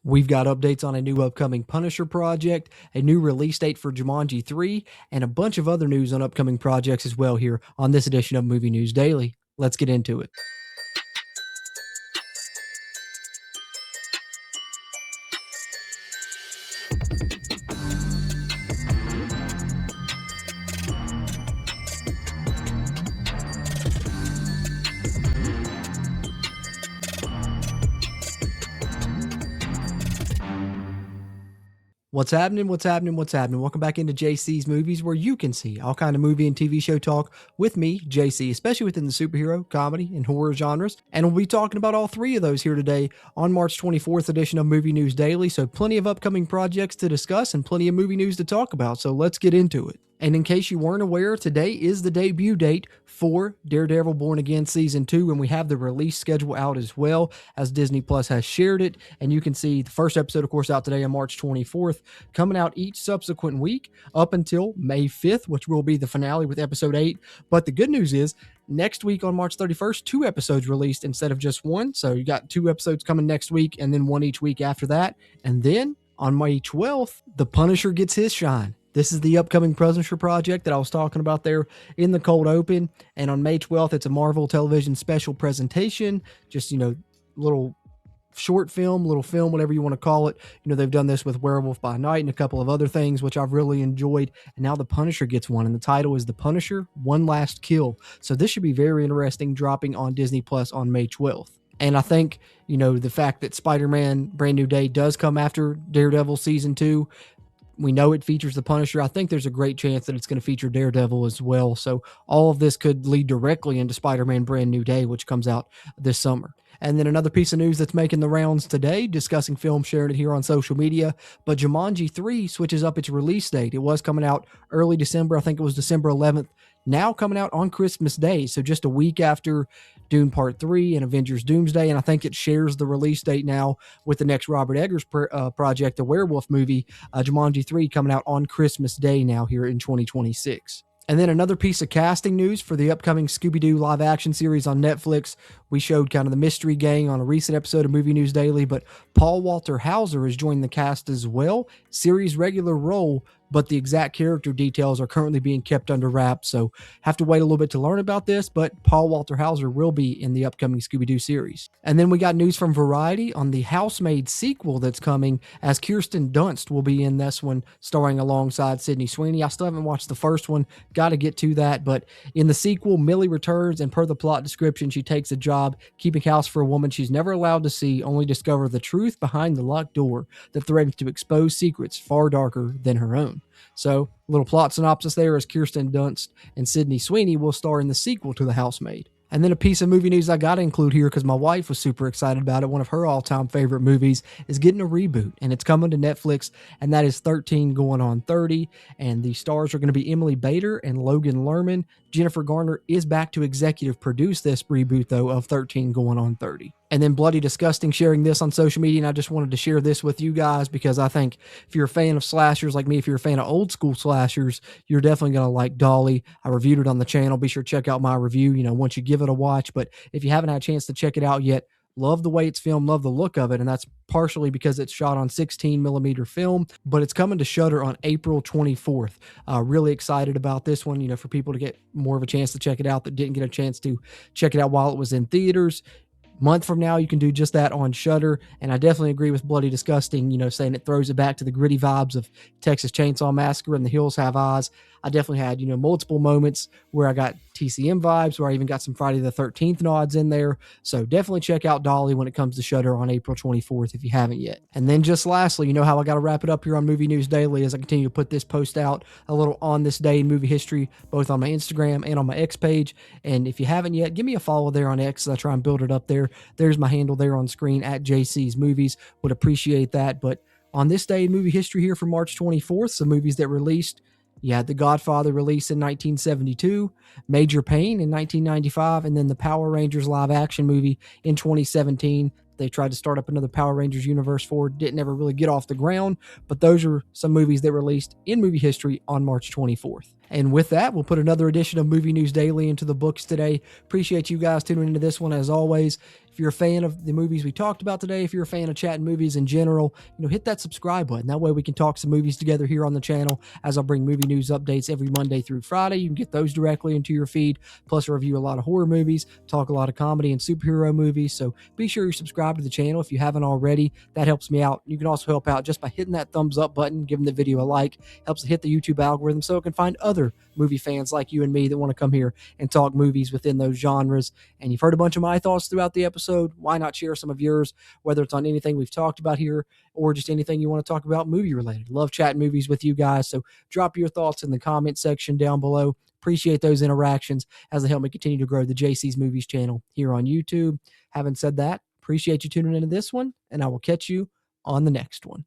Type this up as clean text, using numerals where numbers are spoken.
We've got updates on a new upcoming Punisher project, a new release date for Jumanji 3, and a bunch of other news on upcoming projects as well here on this edition of Movie News Daily. Let's get into it. What's happening? What's happening? What's happening? Welcome back into JC's Movies, where you can see all kind of movie and TV show talk with me, JC, especially within the superhero, comedy, and horror genres. And we'll be talking about all three of those here today on March 24th edition of Movie News Daily. So plenty of upcoming projects to discuss and plenty of movie news to talk about. So let's get into it. And in case you weren't aware, today is the debut date for Daredevil Born Again Season 2, and we have the release schedule out as well, as Disney Plus has shared it. And you can see the first episode, of course, out today on March 24th, coming out each subsequent week up until May 5th, which will be the finale with episode 8. But the good news is, next week on March 31st, 2 episodes released instead of just 1. So you got 2 episodes coming next week and then 1 each week after that. And then on May 12th, The Punisher gets his shine. This is the upcoming Punisher project that I was talking about there in the cold open. And on May 12th, it's a Marvel Television special presentation. Just, little short film, little film, whatever you want to call it. They've done this with Werewolf by Night and a couple of other things, which I've really enjoyed. And now The Punisher gets one. And the title is The Punisher, One Last Kill. So this should be very interesting, dropping on Disney Plus on May 12th. And I think, the fact that Spider-Man Brand New Day does come after Daredevil Season 2, we know it features the Punisher. I think there's a great chance that it's going to feature Daredevil as well. So all of this could lead directly into Spider-Man Brand New Day, which comes out this summer. And then another piece of news that's making the rounds today, discussing film, sharing it here on social media, but Jumanji 3 switches up its release date. It was coming out early December. I think it was December 11th. Now coming out on Christmas Day, so just a week after Dune Part 3 and Avengers Doomsday, and I think it shares the release date now with the next Robert Eggers project, the werewolf movie, Jumanji 3, coming out on Christmas Day now here in 2026. And then another piece of casting news for the upcoming Scooby-Doo live-action series on Netflix. We showed kind of the mystery gang on a recent episode of Movie News Daily, but Paul Walter Hauser has joined the cast as well. Series regular role, but the exact character details are currently being kept under wraps, so have to wait a little bit to learn about this, but Paul Walter Hauser will be in the upcoming Scooby-Doo series. And then we got news from Variety on the Housemaid sequel that's coming, as Kirsten Dunst will be in this one, starring alongside Sydney Sweeney. I still haven't watched the first one, got to get to that, but in the sequel, Millie returns, and per the plot description, she takes a job keeping house for a woman she's never allowed to see, only discover the truth behind the locked door that threatens to expose secrets far darker than her own. So, little plot synopsis there, as Kirsten Dunst and Sydney Sweeney will star in the sequel to The Housemaid. And then a piece of movie news I got to include here because my wife was super excited about it. One of her all-time favorite movies is getting a reboot, and it's coming to Netflix, and that is 13 going on 30. And the stars are going to be Emily Bader and Logan Lerman. Jennifer Garner is back to executive produce this reboot, though, of 13 going on 30. And then Bloody Disgusting sharing this on social media, and I just wanted to share this with you guys because I think if you're a fan of slashers like me, if you're a fan of old school slashers, you're definitely going to like Dolly. I reviewed it on the channel. Be sure to check out my review, once you give it a watch. But if you haven't had a chance to check it out yet, love the way it's filmed, love the look of it, and that's partially because it's shot on 16 millimeter film, but it's coming to Shudder on April 24th. Really excited about this one, for people to get more of a chance to check it out that didn't get a chance to check it out while it was in theaters. Month from now, you can do just that on Shudder, and I definitely agree with Bloody Disgusting, saying it throws it back to the gritty vibes of Texas Chainsaw Massacre and The Hills Have Eyes. I definitely had, multiple moments where I got TCM vibes, where I even got some Friday the 13th nods in there. So definitely check out Dolly when it comes to Shudder on April 24th if you haven't yet. And then just lastly, you know how I got to wrap it up here on Movie News Daily as I continue to put this post out a little on this day in movie history, both on my Instagram and on my X page. And if you haven't yet, give me a follow there on X as I try and build it up there. There's my handle there on screen at JC's Movies. Would appreciate that. But on this day in movie history here for March 24th, some movies that released. You had The Godfather released in 1972, Major Payne in 1995, and then the Power Rangers live action movie in 2017. They tried to start up another Power Rangers universe for it, didn't ever really get off the ground, but those are some movies that released in movie history on March 24th. And with that, we'll put another edition of Movie News Daily into the books today. Appreciate you guys tuning into this one as always. If you're a fan of the movies we talked about today, if you're a fan of chatting movies in general, hit that subscribe button. That way we can talk some movies together here on the channel as I'll bring movie news updates every Monday through Friday. You can get those directly into your feed. Plus, I review a lot of horror movies, talk a lot of comedy and superhero movies. So be sure you subscribe to the channel if you haven't already. That helps me out. You can also help out just by hitting that thumbs up button, giving the video a like. Helps it hit the YouTube algorithm so it can find other movie fans like you and me that want to come here and talk movies within those genres. And you've heard a bunch of my thoughts throughout the episode. Why not share some of yours, whether it's on anything we've talked about here or just anything you want to talk about movie related? Love chatting movies with you guys. So drop your thoughts in the comment section down below. Appreciate those interactions as they help me continue to grow the JC's Movies channel here on YouTube. Having said that, appreciate you tuning into this one, and I will catch you on the next one.